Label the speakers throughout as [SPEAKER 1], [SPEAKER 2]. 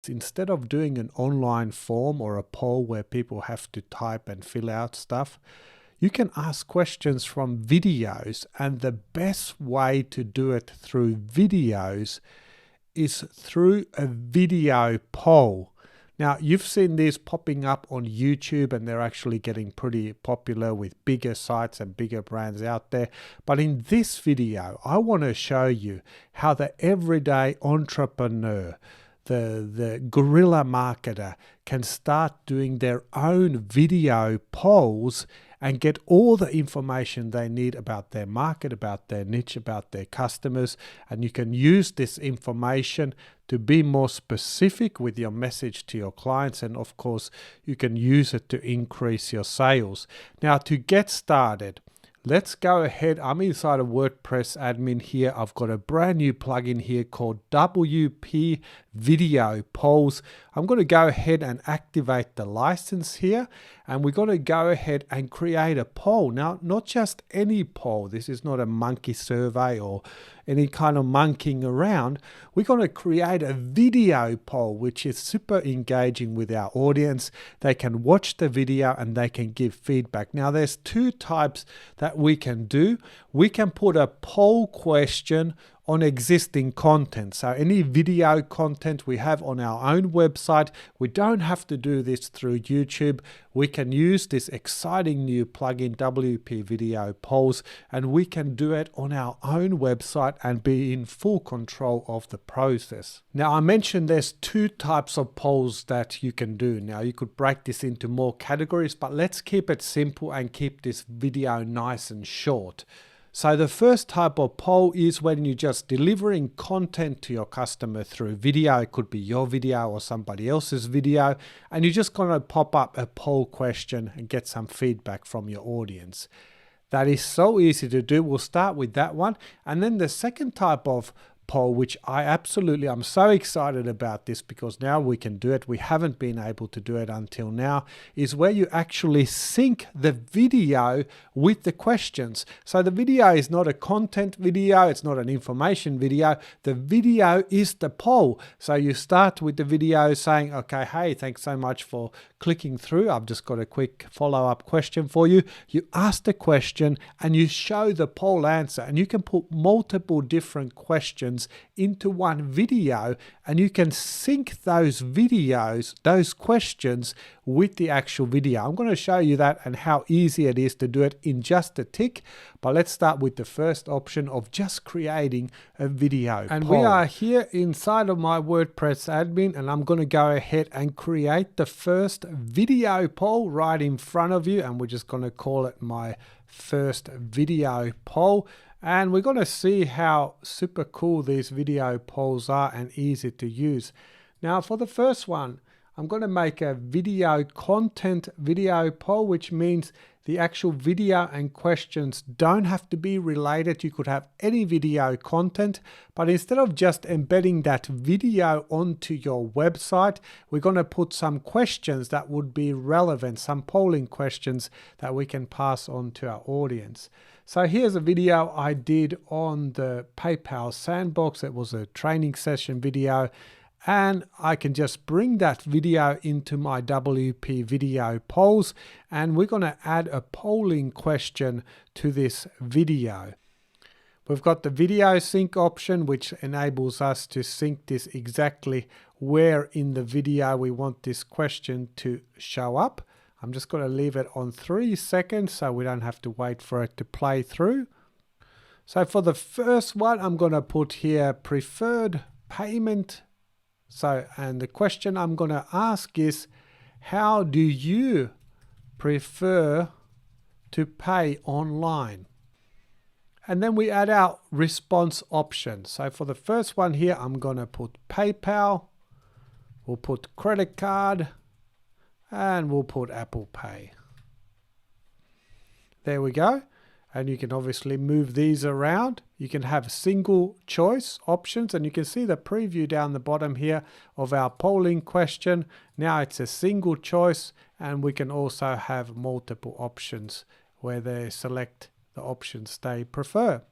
[SPEAKER 1] Instead of doing an online form or a poll where people have to type and fill out stuff, you can ask questions from videos, and the best way to do it through videos is through a video poll. Now, you've seen these popping up on YouTube, and they're actually getting pretty popular with bigger sites and bigger brands out there. But in this video, I want to show you how the everyday entrepreneur, the guerrilla marketer, can start doing their own video polls and get all the information they need about their market, about their niche, about their customers. And you can use this information to be more specific with your message to your clients. And of course, you can use it to increase your sales. Now, to get started, let's go ahead. I'm inside of WordPress admin here. I've got a brand new plugin here called WP Video Polls. I'm going to go ahead and activate the license here, and we're going to go ahead and create a poll. Now, not just any poll. This is not a monkey survey or any kind of monkeying around. We're going to create a video poll, which is super engaging with our audience. They can watch the video and they can give feedback. Now, there's two types that we can do. We can put a poll question on existing content. So any video content we have on our own website, we don't have to do this through YouTube. We can use this exciting new plugin, WP Video Polls, and we can do it on our own website and be in full control of the process. Now, I mentioned there's two types of polls that you can do. Now, you could break this into more categories, but let's keep it simple and keep this video nice and short. So the first type of poll is when you're just delivering content to your customer through video. It could be your video or somebody else's video, and you're just going to pop up a poll question and get some feedback from your audience. That is so easy to do. We'll start with that one. And then the second type of poll, which I'm so excited about this because now we can do it. We haven't been able to do it until now, is where you actually sync the video with the questions. So the video is not a content video. It's not an information video. The video is the poll. So you start with the video saying, okay, hey, thanks so much for clicking through. I've just got a quick follow-up question for you. You ask the question and you show the poll answer, and you can put multiple different questions into one video, and you can sync those videos, those questions, with the actual video. I'm going to show you that and how easy it is to do it in just a tick. But let's start with the first option of just creating a video and poll. We are here inside of my WordPress admin, and I'm going to go ahead and create the first video poll right in front of you, and we're just going to call it my first video poll. And we're going to see how super cool these video polls are and easy to use. Now, for the first one, I'm going to make a video content video poll, which means the actual video and questions don't have to be related. You could have any video content, but instead of just embedding that video onto your website, we're going to put some questions that would be relevant, some polling questions that we can pass on to our audience. So here's a video I did on the PayPal sandbox. It was a training session video, and I can just bring that video into my WP video polls, and we're going to add a polling question to this video. We've got the video sync option, which enables us to sync this exactly where in the video we want this question to show up. I'm just going to leave it on 3 seconds so we don't have to wait for it to play through. So for the first one, I'm going to put here preferred payment. And the question I'm going to ask is, how do you prefer to pay online? And then we add our response option. So for the first one here, I'm going to put PayPal. We'll put credit card. And we'll put Apple Pay. There we go. And you can obviously move these around. You can have single choice options, and you can see the preview down the bottom here of our polling question. Now it's a single choice, and we can also have multiple options where they select the options they prefer.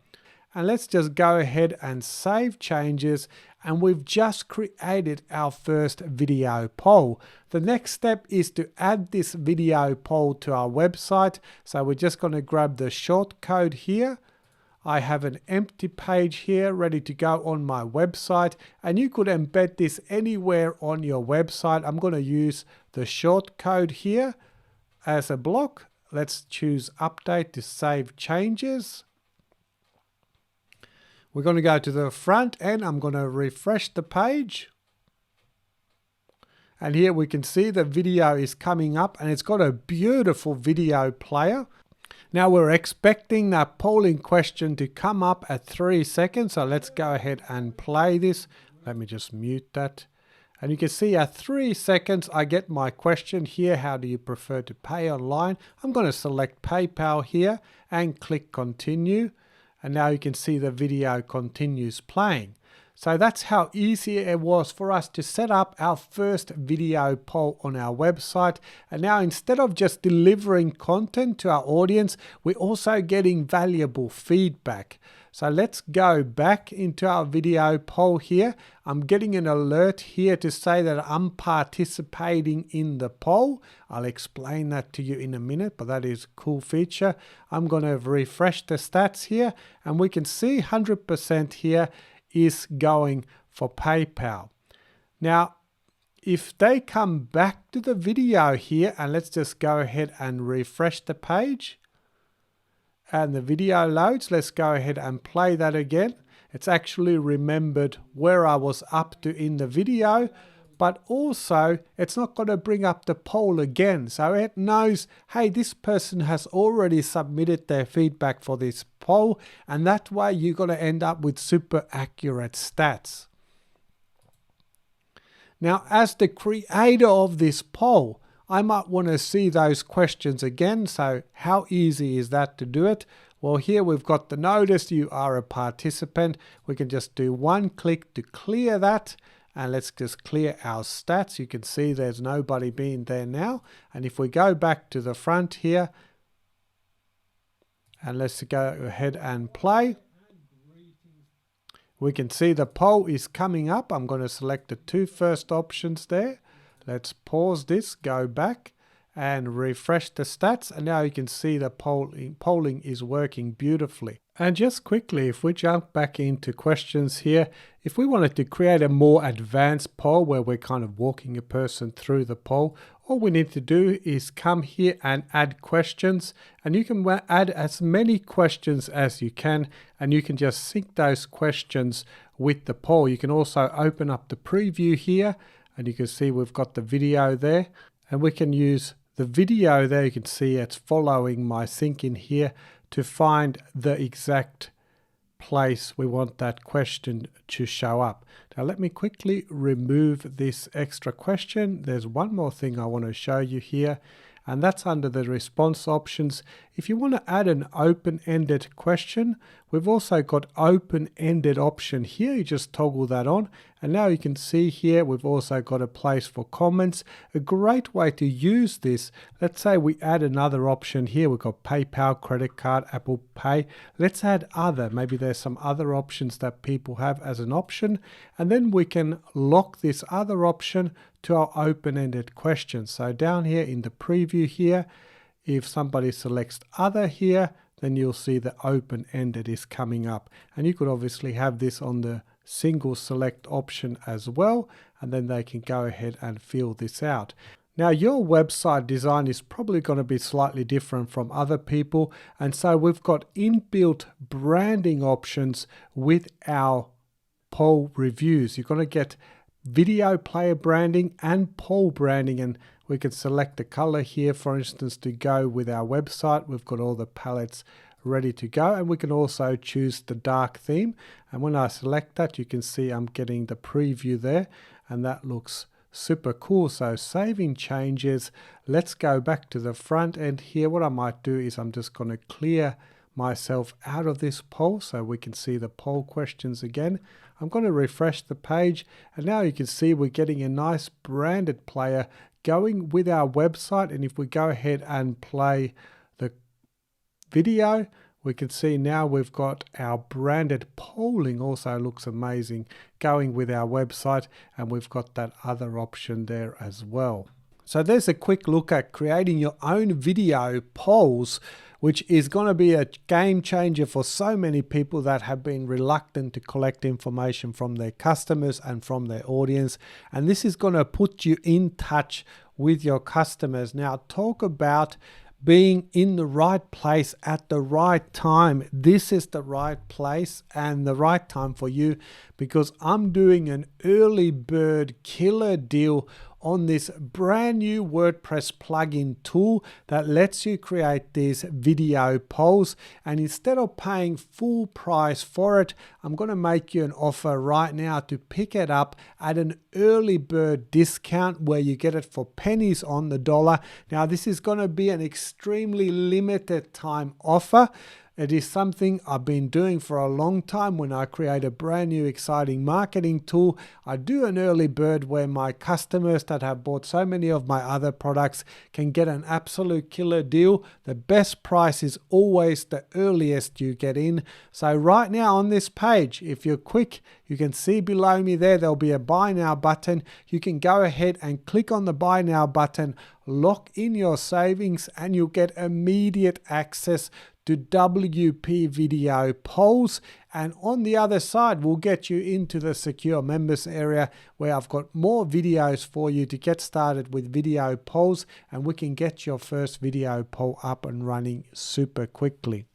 [SPEAKER 1] And let's just go ahead and save changes, and we've just created our first video poll. The next step is to add this video poll to our website. So we're just going to grab the short code here. I have an empty page here ready to go on my website, and you could embed this anywhere on your website. I'm going to use the short code here as a block. Let's choose update to save changes. We're going to go to the front end. I'm going to refresh the page. And here we can see the video is coming up, and it's got a beautiful video player. Now we're expecting that polling question to come up at 3 seconds. So let's go ahead and play this. Let me just mute that. And you can see at 3 seconds, I get my question here. How do you prefer to pay online? I'm going to select PayPal here and click continue. And now you can see the video continues playing. So that's how easy it was for us to set up our first video poll on our website. And now instead of just delivering content to our audience, we're also getting valuable feedback. So let's go back into our video poll here. I'm getting an alert here to say that I'm participating in the poll. I'll explain that to you in a minute, but that is a cool feature. I'm going to refresh the stats here, and we can see 100% here is going for PayPal. Now, if they come back to the video here, and let's just go ahead and refresh the page, and the video loads, let's go ahead and play that again. It's actually remembered where I was up to in the video, but also it's not going to bring up the poll again. So it knows, hey, this person has already submitted their feedback for this poll, and that way you're going to end up with super accurate stats. Now, as the creator of this poll, I might want to see those questions again. So how easy is that to do it? Well, here we've got the notice you are a participant. We can just do one click to clear that. And let's just clear our stats. You can see there's nobody being there now. And if we go back to the front here, and let's go ahead and play, we can see the poll is coming up. I'm going to select the two first options there. Let's pause this, go back and refresh the stats. And now you can see the polling is working beautifully. And just quickly, if we jump back into questions here, if we wanted to create a more advanced poll where we're kind of walking a person through the poll, all we need to do is come here and add questions, and you can add as many questions as you can, and you can just sync those questions with the poll. You can also open up the preview here, and you can see we've got the video there, and we can use the video there. You can see it's following my sync in here to find the exact place we want that question to show up. Now let me quickly remove this extra question. There's one more thing I want to show you here, and that's under the response options. If you want to add an open-ended question, we've also got open-ended option here. You just toggle that on, and now you can see here we've also got a place for comments. A great way to use this, let's say we add another option here. We've got PayPal, credit card, Apple Pay. Let's add other. Maybe there's some other options that people have as an option, and then we can lock this other option to our open-ended question. So down here in the preview here, if somebody selects other here, then you'll see the open-ended is coming up. And you could obviously have this on the single select option as well, and then they can go ahead and fill this out. Now your website design is probably going to be slightly different from other people, and so we've got inbuilt branding options with our poll reviews. You're going to get video player branding and poll branding, and we can select the color here, for instance, to go with our website. We've got all the palettes ready to go, and we can also choose the dark theme. And when I select that, you can see I'm getting the preview there, and that looks super cool. So saving changes. Let's go back to the front end here. What I might do is I'm just going to clear myself out of this poll so we can see the poll questions again. I'm going to refresh the page, and now you can see we're getting a nice branded player going with our website. And if we go ahead and play the video, We can see now we've got our branded polling, also looks amazing, going with our website, and we've got that other option there as well. So there's a quick look at creating your own video polls, which is going to be a game changer for so many people that have been reluctant to collect information from their customers and from their audience. And this is going to put you in touch with your customers. Now, talk about being in the right place at the right time. This is the right place and the right time for you, because I'm doing an early bird killer deal on this brand new WordPress plugin tool that lets you create these video polls. And instead of paying full price for it, I'm going to make you an offer right now to pick it up at an early bird discount where you get it for pennies on the dollar. Now, this is going to be an extremely limited time offer. It is something I've been doing for a long time. When I create a brand new exciting marketing tool, I do an early bird where my customers that have bought so many of my other products can get an absolute killer deal. The best price is always the earliest you get in. So right now on this page, if you're quick, you can see below me there'll be a buy now button. You can go ahead and click on the buy now button, lock in your savings, and you'll get immediate access to WP video polls. And on the other side, we'll get you into the secure members area where I've got more videos for you to get started with video polls, and we can get your first video poll up and running super quickly.